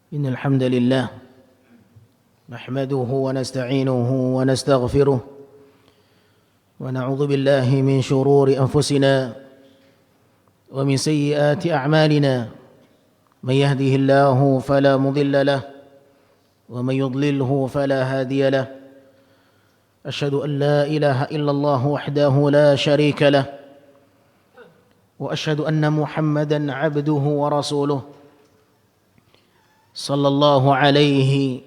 إن الحمد لله نحمده ونستعينه ونستغفره ونعوذ بالله من شرور أنفسنا ومن سيئات أعمالنا من يهده الله فلا مضل له ومن يضلله فلا هادي له أشهد أن لا إله إلا الله وحده لا شريك له وأشهد أن محمدا عبده ورسوله صلى الله عليه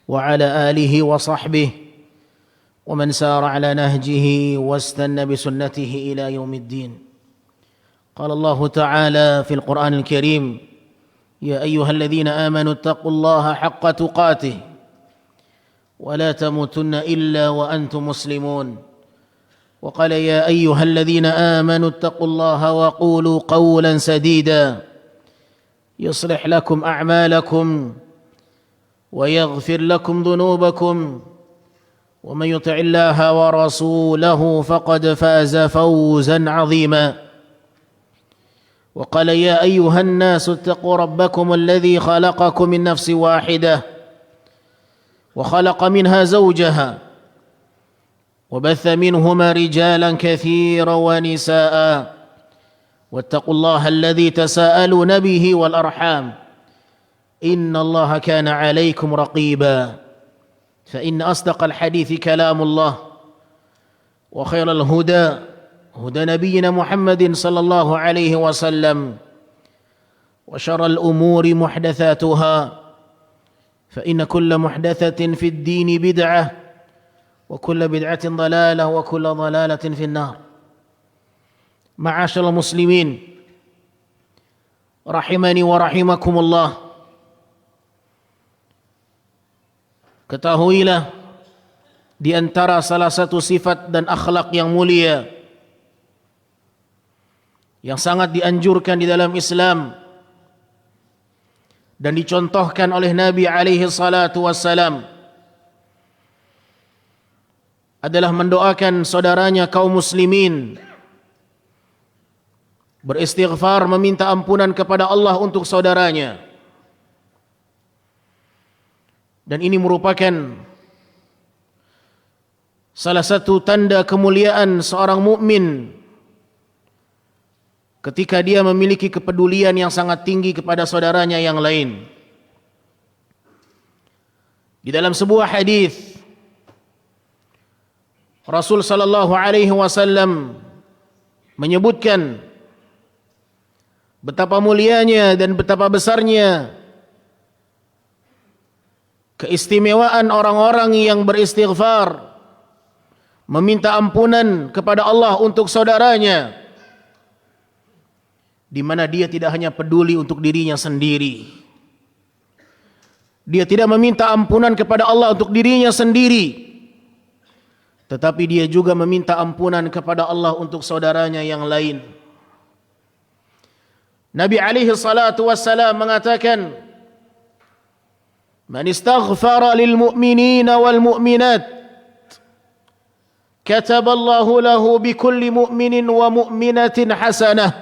وعلى آله وصحبه ومن سار على نهجه واستنى بسنته إلى يوم الدين. قال الله تعالى في القرآن الكريم: يا أيها الذين آمنوا اتقوا الله حق تقاته ولا تموتن إلا وأنتم مسلمون. وقال: يا أيها الذين آمنوا اتقوا الله وقولوا قولا سديدا يصلح لكم أعمالكم ويغفر لكم ذنوبكم ومن يطع الله ورسوله فقد فاز فوزا عظيما. وقال: يا أيها الناس اتقوا ربكم الذي خلقكم من نفس واحدة وخلق منها زوجها وبث منهما رجالا كثيرا ونساء واتقوا الله الذي تساءلون به والأرحام إن الله كان عليكم رقيبا. فإن أصدق الحديث كلام الله وخير الهدى هدى نبينا محمد صلى الله عليه وسلم وشر الأمور محدثاتها فإن كل محدثة في الدين بدعة وكل بدعة ضلالة وكل ضلالة في النار. Ma'asyiral muslimin rahimani wa rahimakumullah, ketahuilah di antara salah satu sifat dan akhlak yang mulia yang sangat dianjurkan di dalam Islam dan dicontohkan oleh Nabi alaihi salatu wassalam adalah mendoakan saudaranya kaum muslimin, beristighfar, meminta ampunan kepada Allah untuk saudaranya. Dan ini merupakan salah satu tanda kemuliaan seorang mukmin ketika dia memiliki kepedulian yang sangat tinggi kepada saudaranya yang lain. Di dalam sebuah hadis Rasul sallallahu alaihi wasallam menyebutkan betapa mulianya dan betapa besarnya keistimewaan orang-orang yang beristighfar, meminta ampunan kepada Allah untuk saudaranya, di mana dia tidak hanya peduli untuk dirinya sendiri. Dia tidak meminta ampunan kepada Allah untuk dirinya sendiri, tetapi dia juga meminta ampunan kepada Allah untuk saudaranya yang lain. Nabi alaihi salatu wassalam mengatakan, "Man istaghfara lil mu'minina wal mu'minat, kataballahu lahu bi kulli mu'minin wa mu'minatin hasanah."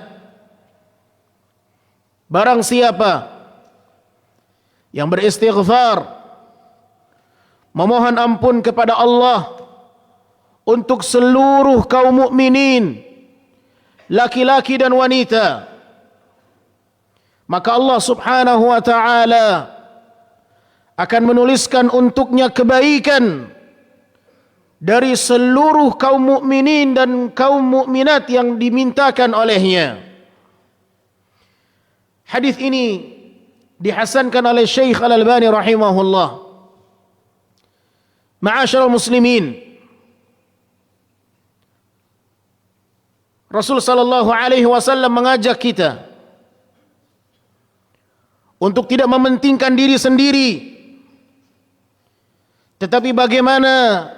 Barang siapa yang beristighfar, memohon ampun kepada Allah untuk seluruh kaum mukminin, laki-laki dan wanita, maka Allah subhanahu wa ta'ala akan menuliskan untuknya kebaikan dari seluruh kaum mukminin dan kaum mukminat yang dimintakan olehnya. Hadis ini dihasankan oleh Syekh Al-Albani rahimahullah. Ma'asyiral muslimin, Rasul sallallahu alaihi wasallam mengajak kita untuk tidak mementingkan diri sendiri, tetapi bagaimana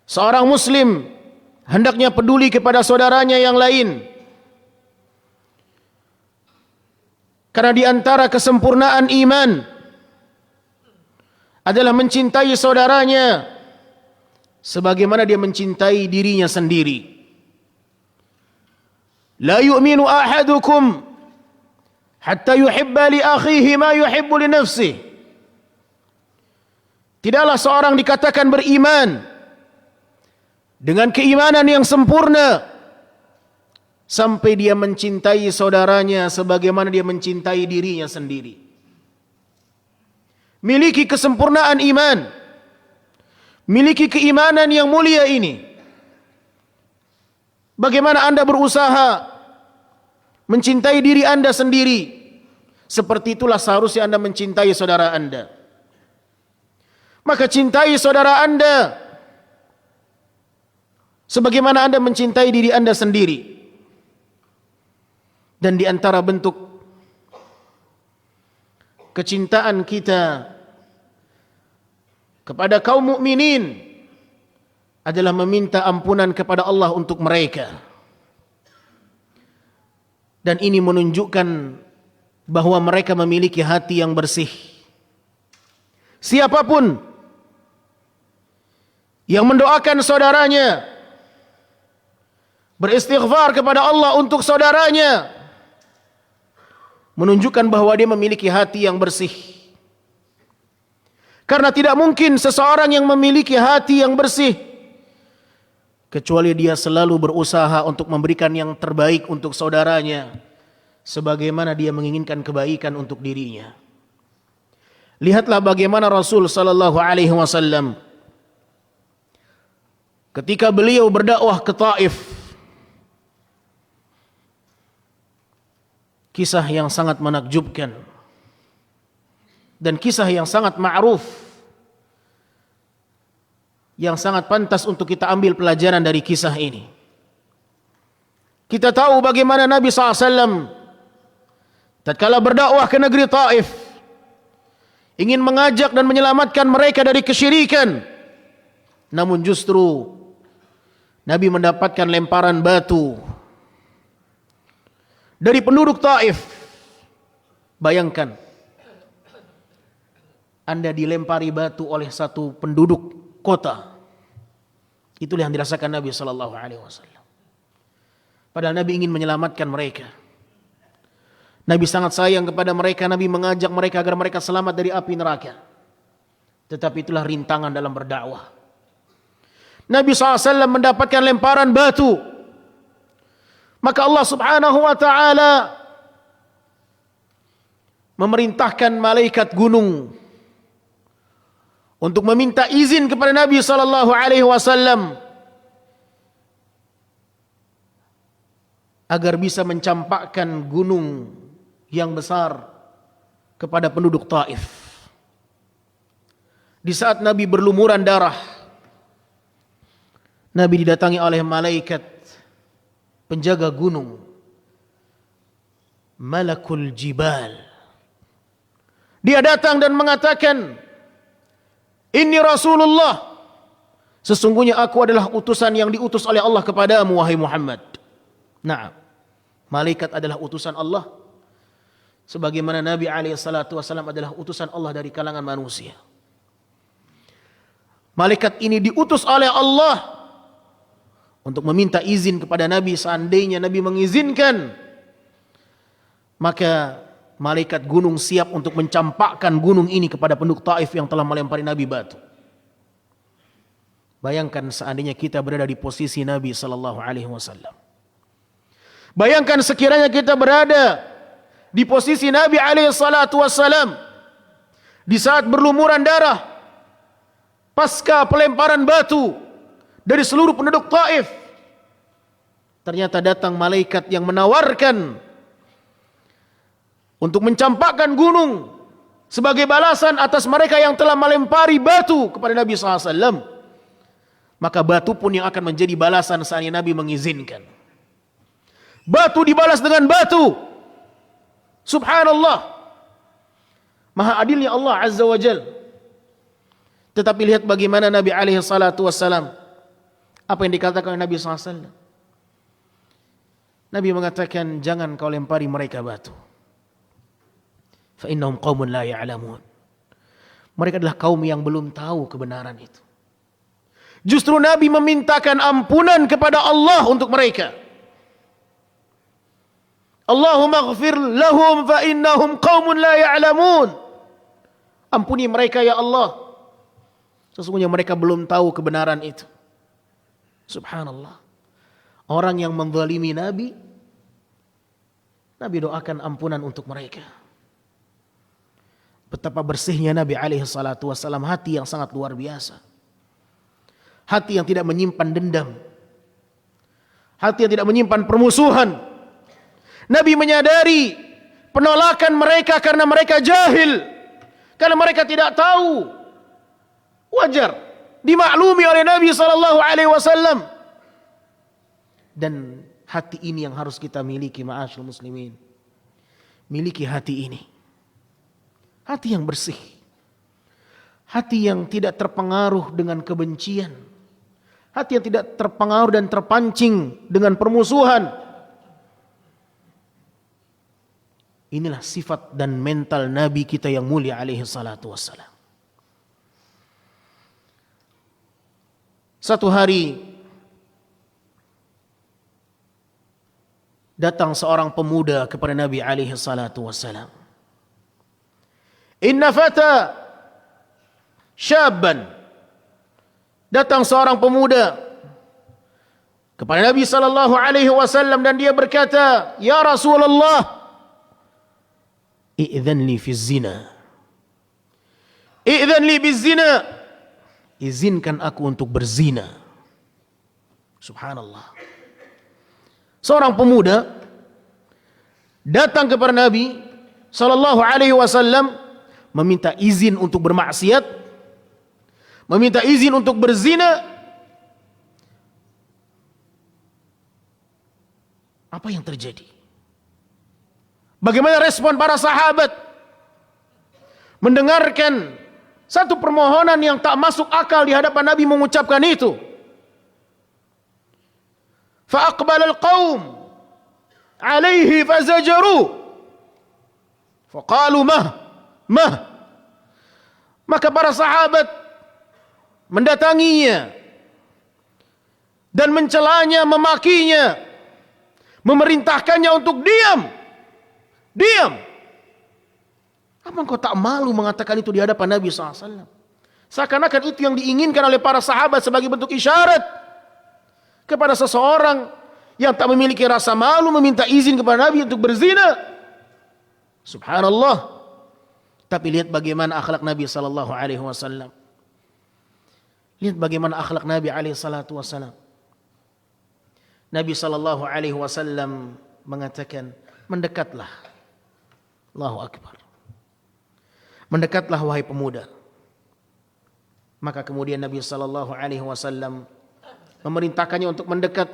seorang muslim hendaknya peduli kepada saudaranya yang lain. Karena di antara kesempurnaan iman adalah mencintai saudaranya sebagaimana dia mencintai dirinya sendiri. La yu'minu ahadukum hatta yuhibba li akhihi ma yuhibbu li nafsihi. Tidaklah seorang dikatakan beriman dengan keimanan yang sempurna sampai dia mencintai saudaranya sebagaimana dia mencintai dirinya sendiri. Miliki kesempurnaan iman, miliki keimanan yang mulia ini. Bagaimana Anda berusaha mencintai diri Anda sendiri, seperti itulah seharusnya Anda mencintai saudara Anda. Maka cintai saudara Anda sebagaimana Anda mencintai diri Anda sendiri. Dan di antara bentuk kecintaan kita kepada kaum mukminin adalah meminta ampunan kepada Allah untuk mereka. Dan ini menunjukkan bahwa mereka memiliki hati yang bersih. Siapapun yang mendoakan saudaranya, beristighfar kepada Allah untuk saudaranya, menunjukkan bahwa dia memiliki hati yang bersih. Karena tidak mungkin seseorang yang memiliki hati yang bersih kecuali dia selalu berusaha untuk memberikan yang terbaik untuk saudaranya sebagaimana dia menginginkan kebaikan untuk dirinya. Lihatlah bagaimana Rasul sallallahu alaihi wasallam ketika beliau berdakwah ke Taif. Kisah yang sangat menakjubkan dan kisah yang sangat ma'ruf, yang sangat pantas untuk kita ambil pelajaran dari kisah ini. Kita tahu bagaimana Nabi SAW tatkala berdakwah ke negeri Taif, ingin mengajak dan menyelamatkan mereka dari kesyirikan, namun justru Nabi mendapatkan lemparan batu dari penduduk Taif. Bayangkan, Anda dilempari batu oleh satu penduduk kota. Itulah yang dirasakan Nabi sallallahu alaihi wasallam. Padahal Nabi ingin menyelamatkan mereka. Nabi sangat sayang kepada mereka, Nabi mengajak mereka agar mereka selamat dari api neraka. Tetapi itulah rintangan dalam berdakwah. Nabi SAW mendapatkan lemparan batu. Maka Allah subhanahu wa ta'ala memerintahkan malaikat gunung untuk meminta izin kepada Nabi sallallahu alaihi wasallam agar bisa mencampakkan gunung yang besar kepada penduduk Taif. Di saat Nabi berlumuran darah, Nabi didatangi oleh malaikat penjaga gunung, Malakul Jibal. Dia datang dan mengatakan, "Inni Rasulullah, sesungguhnya aku adalah utusan yang diutus oleh Allah kepadamu, wahai Muhammad." Nah, malaikat adalah utusan Allah, sebagaimana Nabi SAW adalah utusan Allah dari kalangan manusia. Malaikat ini diutus oleh Allah untuk meminta izin kepada Nabi. Seandainya Nabi mengizinkan, maka malaikat gunung siap untuk mencampakkan gunung ini kepada penduduk Taif yang telah melempari Nabi batu. Bayangkan seandainya kita berada di posisi Nabi sallallahu alaihi wasallam. Bayangkan sekiranya kita berada di posisi Nabi alaihi salatu wasallam di saat berlumuran darah pasca pelemparan batu dari seluruh penduduk Taif. Ternyata datang malaikat yang menawarkan untuk mencampakkan gunung sebagai balasan atas mereka yang telah melempari batu kepada Nabi SAW. Maka batu pun yang akan menjadi balasan saat Nabi mengizinkan. Batu dibalas dengan batu. Subhanallah. Maha adilnya Allah Azza wa Jal. Tetapi lihat bagaimana Nabi alaihi salatu wassalam, apa yang dikatakan oleh Nabi SAW. Nabi mengatakan, jangan kau lempari mereka batu. Fa'innahum qaumun la ya'lamun. Mereka adalah kaum yang belum tahu kebenaran itu. Justru Nabi memintakan ampunan kepada Allah untuk mereka. Allahumma ighfir lahum fa'innahum qaumun la ya'lamun. Ampuni mereka ya Allah, sesungguhnya mereka belum tahu kebenaran itu. Subhanallah. Orang yang menzalimi Nabi, Nabi doakan ampunan untuk mereka. Betapa bersihnya Nabi alaihi salatu wassalam, hati yang sangat luar biasa. Hati yang tidak menyimpan dendam. Hati yang tidak menyimpan permusuhan. Nabi menyadari penolakan mereka karena mereka jahil. Karena mereka tidak tahu. Wajar dimaklumi oleh Nabi SAW. Dan hati ini yang harus kita miliki, ma'asyil muslimin. Miliki hati ini. Hati yang bersih. Hati yang tidak terpengaruh dengan kebencian. Hati yang tidak terpengaruh dan terpancing dengan permusuhan. Inilah sifat dan mental Nabi kita yang mulia alaihi salatu wassalam. Satu hari datang seorang pemuda kepada Nabi alaihi salatu wassalam. Inna fata syabban. Datang seorang pemuda kepada Nabi sallallahu alaihi wasallam dan dia berkata, "Ya Rasulullah, i'dzan li fi zina. I'dzan li bizina. Izinkan aku untuk berzina." Subhanallah. Seorang pemuda datang kepada Nabi sallallahu alaihi wasallam meminta izin untuk bermaksiat, meminta izin untuk berzina. Apa yang terjadi? Bagaimana respon para sahabat mendengarkan satu permohonan yang tak masuk akal di hadapan Nabi mengucapkan itu? Fa'aqbala al-qaum alaihi fazajaru. Faqalu mah. Maka para sahabat mendatanginya dan mencelanya, memakinya, memerintahkannya untuk diam. Diam. Apa engkau tak malu mengatakan itu di hadapan Nabi SAW? Seakan-akan itu yang diinginkan oleh para sahabat sebagai bentuk isyarat kepada seseorang yang tak memiliki rasa malu meminta izin kepada Nabi untuk berzina. Subhanallah. Tapi lihat bagaimana akhlak Nabi SAW. Lihat bagaimana akhlak Nabi SAW. Nabi SAW mengatakan, mendekatlah. Allahu Akbar. Mendekatlah wahai pemuda. Maka kemudian Nabi SAW memerintahkannya untuk mendekat.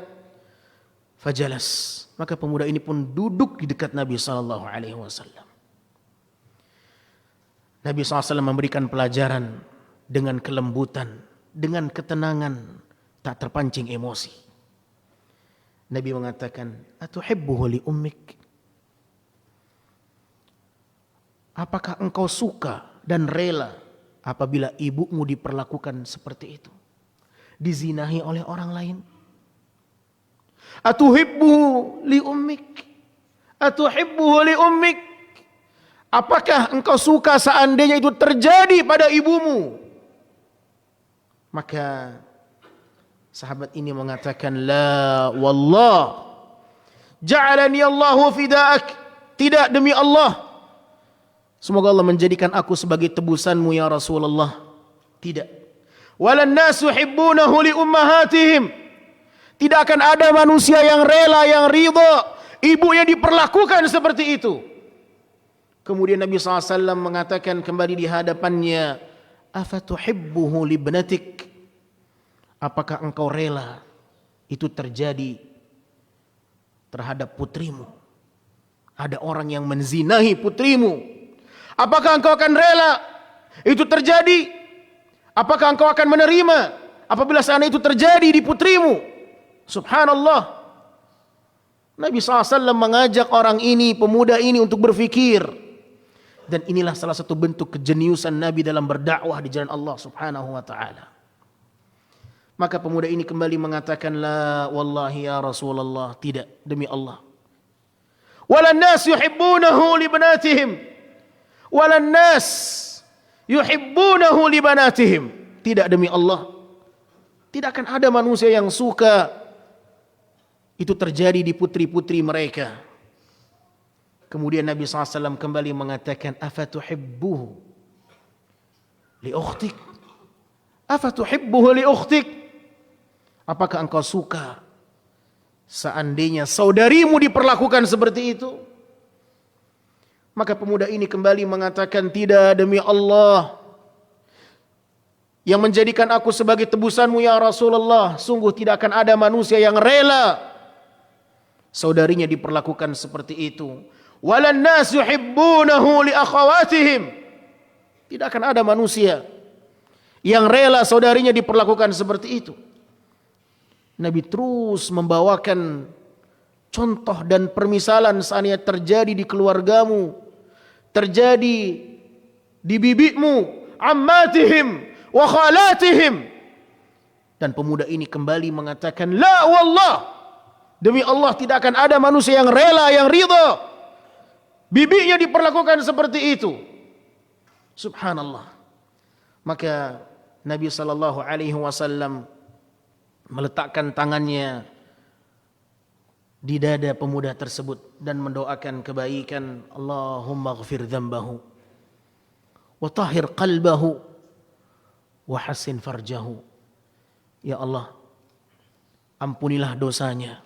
Fajalas. Maka pemuda ini pun duduk di dekat Nabi SAW. Nabi SAW memberikan pelajaran dengan kelembutan, dengan ketenangan, tak terpancing emosi. Nabi mengatakan, atuhibbuhu li ummik? Apakah engkau suka dan rela apabila ibumu diperlakukan seperti itu? Dizinahi oleh orang lain? Atuhibbuhu li ummik? Atuhibbuhu li ummik? Apakah engkau suka seandainya itu terjadi pada ibumu? Maka sahabat ini mengatakan, la wallah, ja'alani Allahu fida'ak. Tidak, demi Allah, semoga Allah menjadikan aku sebagai tebusanmu ya Rasulullah. Tidak. Walan nasu yuhibbunahu li ummahatihim. Tidak akan ada manusia yang rela, yang ridha ibunya diperlakukan seperti itu. Kemudian Nabi SAW mengatakan kembali di hadapannya, afatuhibbuhu libnatik? Apakah engkau rela itu terjadi terhadap putrimu? Ada orang yang menzinahi putrimu. Apakah engkau akan rela itu terjadi? Apakah engkau akan menerima apabila seandainya itu terjadi di putrimu? Subhanallah. Nabi SAW mengajak orang ini, pemuda ini untuk berfikir. Dan inilah salah satu bentuk kejeniusan Nabi dalam berdakwah di jalan Allah Subhanahu wa ta'ala. Maka pemuda ini kembali mengatakan, la wallahi ya Rasulullah, tidak, demi Allah. Walan nas yuhibbunahu li banatihim. Walan nas yuhibbunahu li banatihim. Tidak, demi Allah, tidak akan ada manusia yang suka itu terjadi di putri-putri mereka. Kemudian Nabi SAW kembali mengatakan, afatuhibbuhu li ukhtik? Afatuhibbuhu li ukhtik? Apakah engkau suka seandainya saudarimu diperlakukan seperti itu? Maka pemuda ini kembali mengatakan, tidak, demi Allah yang menjadikan aku sebagai tebusanmu ya Rasulullah, sungguh tidak akan ada manusia yang rela saudarinya diperlakukan seperti itu. Walan nas yuhibbunahu li akhawatihim. Tidak akan ada manusia yang rela saudarinya diperlakukan seperti itu. Nabi terus membawakan contoh dan permisalan seandainya terjadi di keluargamu, terjadi di bibimu, ammatihim wa khalatihim. Dan pemuda ini kembali mengatakan, la wallah, demi Allah tidak akan ada manusia yang rela, yang ridha bibinya diperlakukan seperti itu. Subhanallah. Maka Nabi SAW meletakkan tangannya di dada pemuda tersebut dan mendoakan kebaikan. Allahumma ghfir dzambahu wa tahhir qalbahu wa hassin farjahu. Ya Allah, ampunilah dosanya,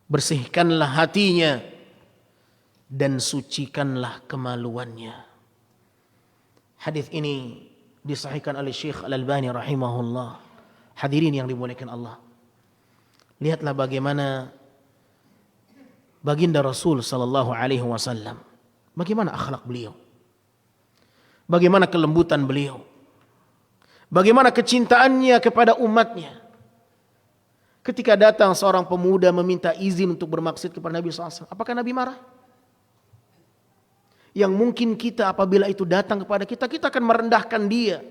bersihkanlah hatinya, dan sucikanlah kemaluannya. Hadis ini disahihkan oleh Syekh Al-Albani rahimahullah. Hadirin yang dimuliakan Allah, lihatlah bagaimana baginda Rasul sallallahu alaihi wasallam, bagaimana akhlak beliau, bagaimana kelembutan beliau, bagaimana kecintaannya kepada umatnya. Ketika datang seorang pemuda meminta izin untuk bermaksud kepada Nabi SAW, apakah Nabi marah? yang mungkin kita apabila itu datang kepada kita, kita akan merendahkan dia.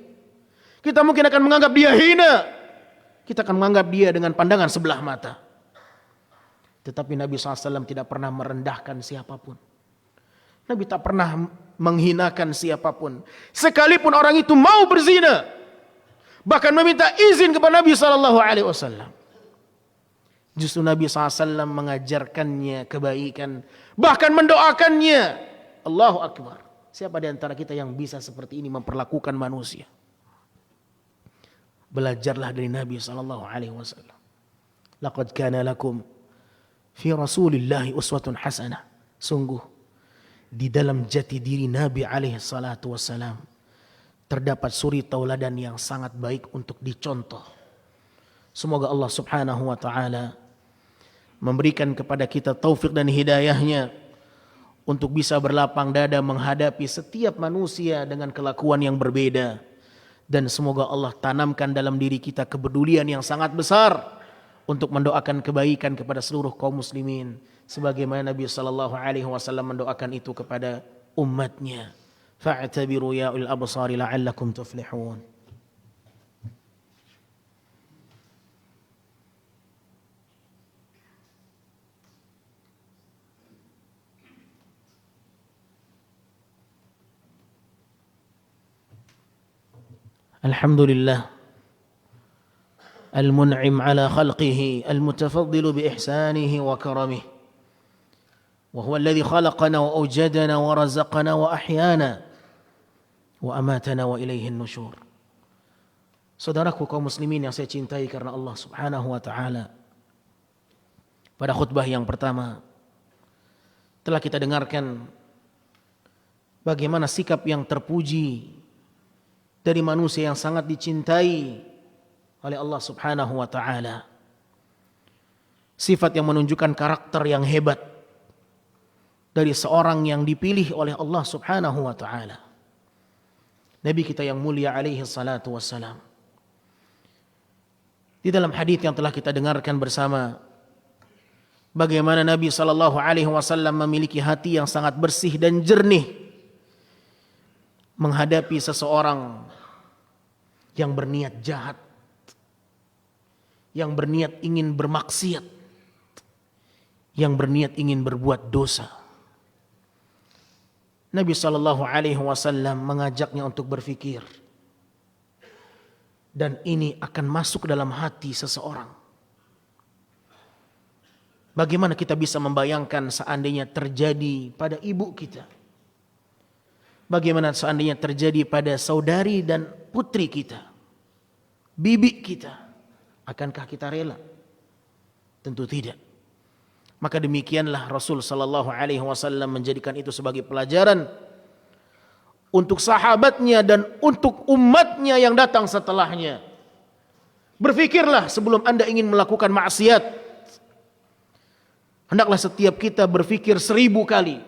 Kita mungkin akan menganggap dia hina. Kita akan menganggap dia dengan pandangan sebelah mata. Tetapi Nabi SAW tidak pernah merendahkan siapapun. Nabi tak pernah menghinakan siapapun. Sekalipun orang itu mau berzina, bahkan meminta izin kepada Nabi SAW. Justru Nabi SAW mengajarkannya kebaikan, bahkan mendoakannya. Allahu Akbar. Siapa di antara kita yang bisa seperti ini memperlakukan manusia? Belajarlah dari Nabi SAW. Laqad kana lakum fi Rasulillahi uswatun hasanah. Sungguh di dalam jati diri Nabi SAW terdapat suri tauladan yang sangat baik untuk dicontoh. Semoga Allah Subhanahu wa taala memberikan kepada kita taufik dan hidayahnya untuk bisa berlapang dada menghadapi setiap manusia dengan kelakuan yang berbeda. Dan semoga Allah tanamkan dalam diri kita kepedulian yang sangat besar untuk mendoakan kebaikan kepada seluruh kaum muslimin, sebagaimana Nabi SAW mendoakan itu kepada umatnya. Fa'tabiru ya ulil absari la'allakum tuflihun. Alhamdulillah al-mun'im ala khalqihi al-mutafaddilu bi ihsanihi wa karamihi wa huwa alladhi khalaqana wa awjadana wa razaqana wa ahyana wa amatana wa ilayhi an-nusyur. Saudaraku kaum muslimin yang saya cintai karena Allah Subhanahu wa taala, pada khutbah yang pertama telah kita dengarkan bagaimana sikap yang terpuji dari manusia yang sangat dicintai oleh Allah Subhanahu wa taala. Sifat yang menunjukkan karakter yang hebat dari seorang yang dipilih oleh Allah Subhanahu wa taala. Nabi kita yang mulia alaihi salatu wassalam. Di dalam hadis yang telah kita dengarkan bersama, bagaimana Nabi sallallahu alaihi wasallam memiliki hati yang sangat bersih dan jernih menghadapi seseorang yang berniat jahat, yang berniat ingin bermaksiat, yang berniat ingin berbuat dosa. Nabi SAW mengajaknya untuk berfikir, dan ini akan masuk dalam hati seseorang. Bagaimana kita bisa membayangkan seandainya terjadi pada ibu kita? Bagaimana seandainya terjadi pada saudari dan putri kita, bibi kita? Akankah kita rela? Tentu tidak. Maka demikianlah Rasul sallallahu alaihi wasallam menjadikan itu sebagai pelajaran untuk sahabatnya dan untuk umatnya yang datang setelahnya. Berfikirlah sebelum Anda ingin melakukan maksiat. Hendaklah setiap kita berfikir 1000 kali.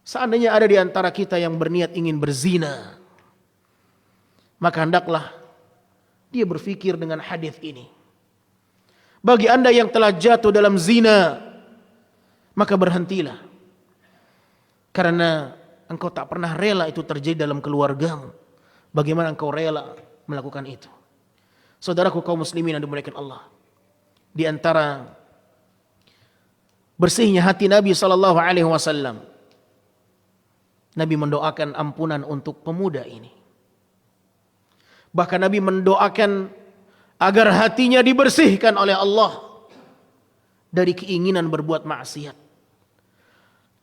Seandainya ada di antara kita yang berniat ingin berzina, maka hendaklah dia berfikir dengan hadis ini. Bagi Anda yang telah jatuh dalam zina, maka berhentilah. Karena engkau tak pernah rela itu terjadi dalam keluargamu. Bagaimana engkau rela melakukan itu? Saudaraku kaum muslimin yang dimuliakan Allah, di antara bersihnya hati Nabi SAW, Nabi mendoakan ampunan untuk pemuda ini. Bahkan Nabi mendoakan agar hatinya dibersihkan oleh Allah dari keinginan berbuat maksiat.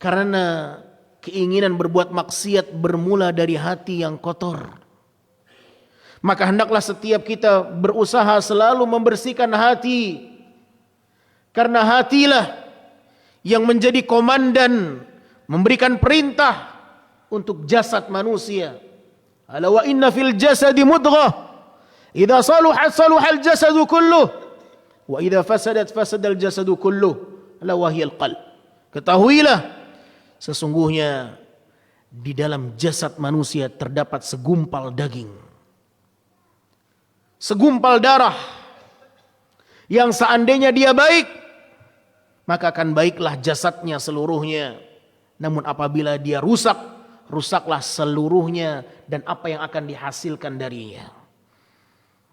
Karena keinginan berbuat maksiat bermula dari hati yang kotor. Maka hendaklah setiap kita berusaha selalu membersihkan hati. Karena hatilah yang menjadi komandan, memberikan perintah untuk jasad manusia. Ala wa inna fil jasadi mudghah, idza saluhat saluhal jasadu kulluh, wa idza fasadat fasadal jasadu kulluh, ala wa hiyal qalb. Ketahuilah, sesungguhnya di dalam jasad manusia terdapat segumpal daging, segumpal darah, yang seandainya dia baik, maka akan baiklah jasadnya seluruhnya. Namun apabila dia rusak, rusaklah seluruhnya dan apa yang akan dihasilkan darinya.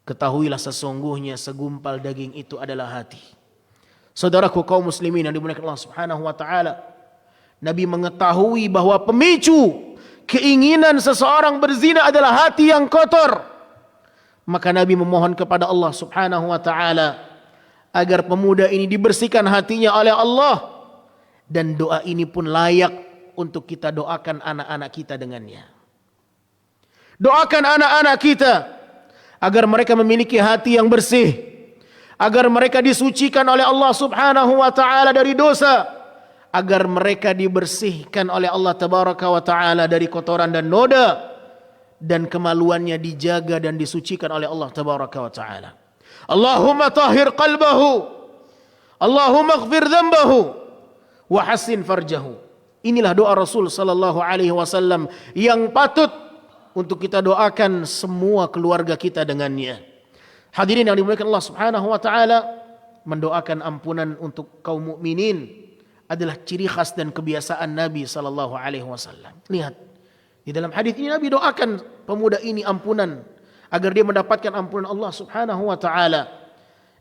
Ketahuilah sesungguhnya segumpal daging itu adalah hati. Saudaraku kaum muslimin yang dimuliakan Allah Subhanahu wa taala, Nabi mengetahui bahwa pemicu keinginan seseorang berzina adalah hati yang kotor. Maka Nabi memohon kepada Allah Subhanahu wa taala agar pemuda ini dibersihkan hatinya oleh Allah, dan doa ini pun layak untuk kita doakan anak-anak kita dengannya. Doakan anak-anak kita agar mereka memiliki hati yang bersih, agar mereka disucikan oleh Allah Subhanahu wa taala dari dosa, agar mereka dibersihkan oleh Allah Tabaraka wa taala dari kotoran dan noda, dan kemaluannya dijaga dan disucikan oleh Allah Tabaraka wa taala. Allahumma tahhir qalbahu, Allahumma ighfir dhanbahu wa hassin farjahu. Inilah doa Rasul sallallahu alaihi wasallam yang patut untuk kita doakan semua keluarga kita dengannya. Hadirin yang dimuliakan Allah Subhanahu wa taala, mendoakan ampunan untuk kaum mukminin adalah ciri khas dan kebiasaan Nabi sallallahu alaihi wasallam. Lihat, di dalam hadis ini Nabi doakan pemuda ini ampunan agar dia mendapatkan ampunan Allah Subhanahu wa taala.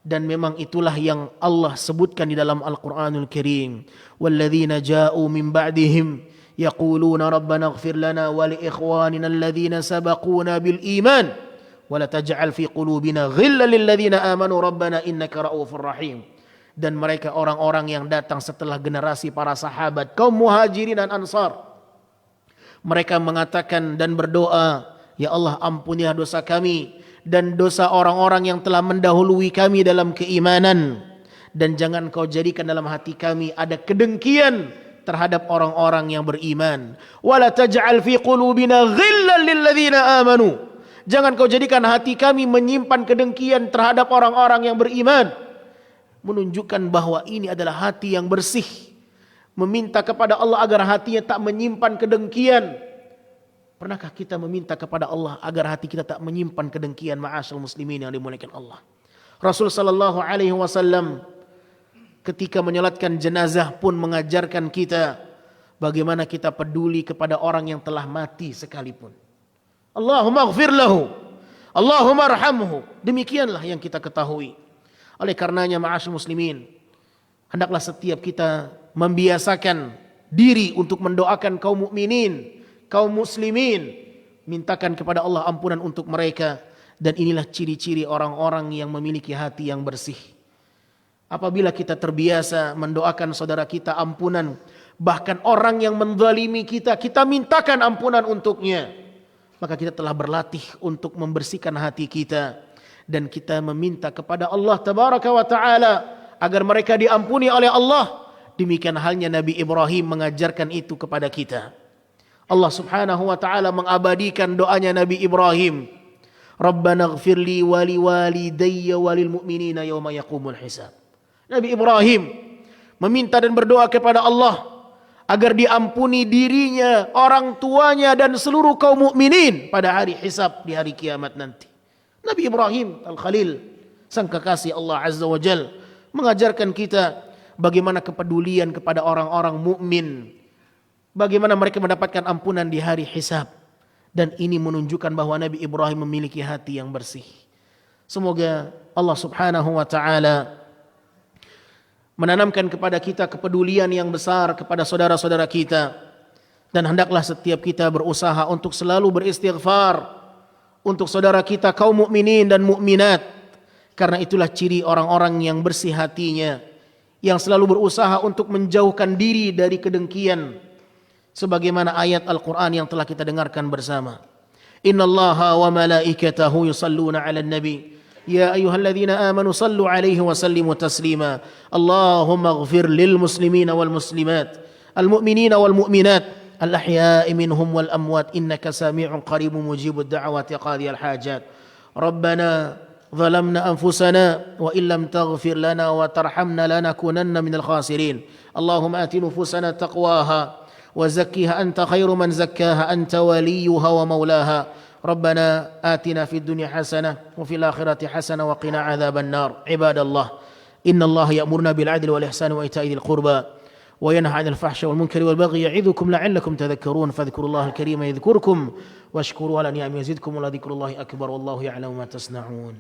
Dan memang itulah yang Allah sebutkan di dalam Al-Qur'anul Karim. Walladzina ja'u min ba'dihim yaquluna rabbana ighfir lana wa li ikhwanina alladhina sabaquna bil iman wa la taj'al fi qulubina ghillan lil ladzina amanu rabbana innaka ra'ufur rahim. Dan mereka orang-orang yang datang setelah generasi para sahabat kaum Muhajirin dan Ansar, mereka mengatakan dan berdoa, ya Allah, ampunilah dosa kami dan dosa orang-orang yang telah mendahului kami dalam keimanan, dan jangan kau jadikan dalam hati kami ada kedengkian terhadap orang-orang yang beriman. Wala taj'al fi qulubina ghillan lil ladzina amanu. Jangan kau jadikan hati kami menyimpan kedengkian terhadap orang-orang yang beriman. Menunjukkan bahwa ini adalah hati yang bersih. Meminta kepada Allah agar hatinya tak menyimpan kedengkian. Pernahkah kita meminta kepada Allah agar hati kita tak menyimpan kedengkian? Ma'asyal muslimin yang dimuliakan Allah. Rasul sallallahu alaihi wasallam ketika menyolatkan jenazah pun mengajarkan kita bagaimana kita peduli kepada orang yang telah mati sekalipun. Allahumma ighfir lahu, Allahumma arhamhu. Demikianlah yang kita ketahui. Oleh karenanya ma'asyal muslimin, hendaklah setiap kita membiasakan diri untuk mendoakan kaum mukminin, kaum muslimin, mintakan kepada Allah ampunan untuk mereka. Dan inilah ciri-ciri orang-orang yang memiliki hati yang bersih. Apabila kita terbiasa mendoakan saudara kita ampunan, bahkan orang yang menzalimi kita, kita mintakan ampunan untuknya, maka kita telah berlatih untuk membersihkan hati kita, dan kita meminta kepada Allah Tabaraka wa taala agar mereka diampuni oleh Allah. Demikian halnya Nabi Ibrahim mengajarkan itu kepada kita. Allah Subhanahu wa taala mengabadikan doanya Nabi Ibrahim. Rabbana ighfirli wa liwalidayya walil mu'minina yauma yaqumul hisab. Nabi Ibrahim meminta dan berdoa kepada Allah agar diampuni dirinya, orang tuanya dan seluruh kaum mukminin pada hari hisab, di hari kiamat nanti. Nabi Ibrahim Al-Khalil, sang kekasih Allah Azza wa Jal, mengajarkan kita bagaimana kepedulian kepada orang-orang mukmin, bagaimana mereka mendapatkan ampunan di hari hisab. Dan ini menunjukkan bahwa Nabi Ibrahim memiliki hati yang bersih. Semoga Allah Subhanahu wa taala menanamkan kepada kita kepedulian yang besar kepada saudara-saudara kita, dan hendaklah setiap kita berusaha untuk selalu beristighfar untuk saudara kita kaum mukminin dan mukminat, karena itulah ciri orang-orang yang bersih hatinya, yang selalu berusaha untuk menjauhkan diri dari kedengkian, sebagaimana ayat Al-Quran yang telah kita dengarkan bersama. Innallaha wa malaikatahu yusalluna 'alan nabi ya ayyuhalladzina amanu sallu 'alaihi wa sallimu taslima. Allahumma ighfir lil muslimina wal muslimat, al mu'minina wal mu'minat, al ahya'i minhum wal amwat, innaka sami'un qaribun mujibud da'awati qadiyal hajat. Rabbana ظلمنا أنفسنا وإن لم تغفر لنا وترحمنا لنكونن من الخاسرين. اللهم آت نفوسنا تقواها وزكها أنت خير من زكاها أنت وليها ومولاها. ربنا آتنا في الدنيا حسنة وفي الآخرة حسنة وقنا عذاب النار. عباد الله، إن الله يأمرنا بالعدل والإحسان وإيتاء ذي القربى وينهى عن الفحشاء والمنكر والبغي يعظكم لعلكم تذكرون فاذكروا الله الكريم يذكركم واشكروه على نعمه يزدكم ولذكر الله أكبر والله يعلم ما تصنعون.